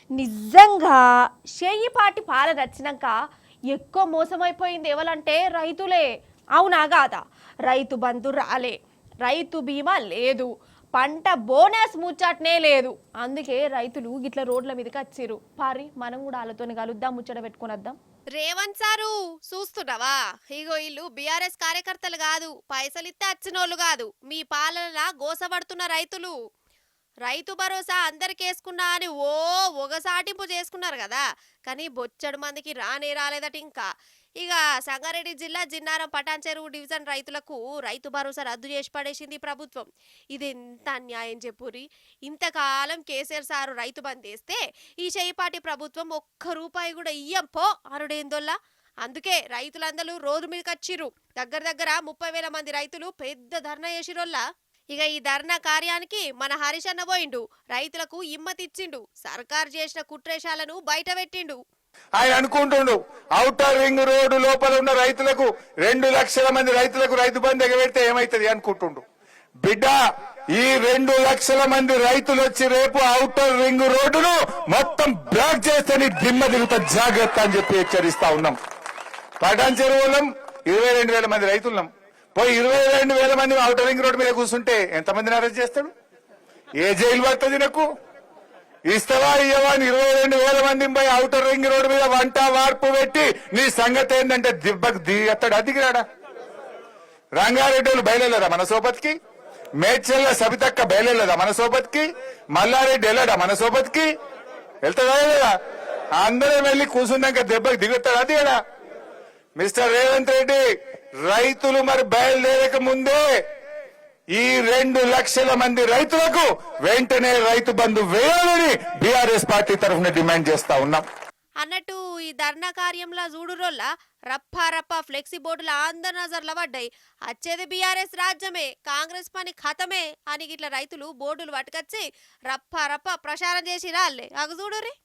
నిజంగా షేయిపాటి పాలన వచ్చినాక ఎక్కువ మోసమైపోయింది ఎవరంటే రైతులే. అవునా కాదా? రైతు బంధు రాలే, రైతు బీమా లేదు, పంట బోనస్ ముచ్చటనే లేదు. అందుకే రైతులు గిట్ల రోడ్ల మీదకి వచ్చిర్రు. పారి మనం కూడా వాళ్ళతోని కలుద్దాం, ముచ్చట పెట్టుకొని వద్దాం. రేవంత్ సారు చూస్తున్నావా? ఇగో ఇల్లు బీఆర్ఎస్ కార్యకర్తలు కాదు, పైసలిస్తే వచ్చినోళ్ళు కాదు, మీ పాలనలా గోసపడుతున్న రైతులు. రైతు భరోసా అందరికి వేసుకున్నా అని ఒగసాటింపు చేసుకున్నారు కదా, కానీ బొచ్చడు మందికి రానే రాలేదట. ఇంకా ఇక సంగారెడ్డి జిల్లా జిన్నారం పటాన్ చెరువు డివిజన్ రైతులకు రైతు భరోసా రద్దు చేసి పడేసింది ప్రభుత్వం. ఇది ఎంత అన్యాయం చెప్పురి. ఇంతకాలం కేసీఆర్ సారు రైతు బంద్ చేస్తే ఈ చేయిపాటి ప్రభుత్వం ఒక్క రూపాయి కూడా ఇయ్యం పో అనుడేందోల్లా. అందుకే రైతులందరూ రోడ్డు మీదకి వచ్చిర్రు. దగ్గర దగ్గర 30,000 మంది రైతులు పెద్ద ధర్నా చేసిరోల్లా. ఇక ఈ ధర్నా కార్యానికి మన హరీష్ అన్న పోయిండు, రైతులకు ఇమ్మతిచ్చిండు, సర్కార్ చేసిన కుట్రేషాలను బయట పెట్టిండు. ఆయన అనుకుంటుండు ఔటర్ రింగ్ రోడ్డు లోపల ఉన్న రైతులకు 2 లక్షల మంది రైతులకు రైతు బంధు ఎగబెడితే ఏమైతుంది అనుకుంటుండు. బిడ్డ, ఈ 2 లక్షల మంది రైతులు వచ్చి రేపు ఔటర్ రింగ్ రోడ్డును మొత్తం బ్లాక్ చేస్తే నీ దిమ్మ దిగుతా, జాగ్రత్త అని చెప్పి హెచ్చరిస్తా ఉన్నాం. పటాన్ చెరువులం 22,000 మంది రైతులం. పోయి 22,000 మంది ఔటర్ రింగ్ రోడ్డు మీద కూర్చుంటే ఎంతమందిని అరెస్ట్ చేస్తాడు? ఏ జైలు పడుతుంది నాకు? ఇస్తావా ఇయ్యవా? 22,000 మందిని పోయి ఔటర్ రింగ్ రోడ్డు మీద వంట వార్పు పెట్టి నీ సంగతి ఏంటంటే దిబ్బకు దిగత్తాడు. అదిగిరాడా? రంగారెడ్డి బయలుదేరా మన సోపతికి, మేడ్చల్ల సబితక్క బయలుదేరదా మన సోపతికి, మల్లారెడ్డి వెళ్ళాడా మన సోపతికి? వెళ్తాడా లేదా? అందరం వెళ్ళి కూర్చున్నాక దెబ్బకి దిగుతాడు. అదిగడా మిస్టర్ రేవంత్ రెడ్డి, రైతులు మరి బయలుదేరక ముందే ఈ 2 లక్షల మంది రైతులకు వెంటనే రైతు బంధు వేయాలని బీఆర్ఎస్ పార్టీ తరఫున డిమాండ్ చేస్తా ఉన్నాం. అన్నట్టు ఈ ధర్నా కార్యంలో చూడురోళ్ళ రప్పా రప్పా ఫ్లెక్సీ బోర్డుల అందరు నజర్ల పడ్డాయి. వచ్చేది బీఆర్ఎస్ రాజ్యమే, కాంగ్రెస్ పని ఖతమే అని ఇట్లా రైతులు బోర్డులు పట్టుకొచ్చి రప్పా రప్పా ప్రచారం చేసి రాలే. అగు చూడుర్రి.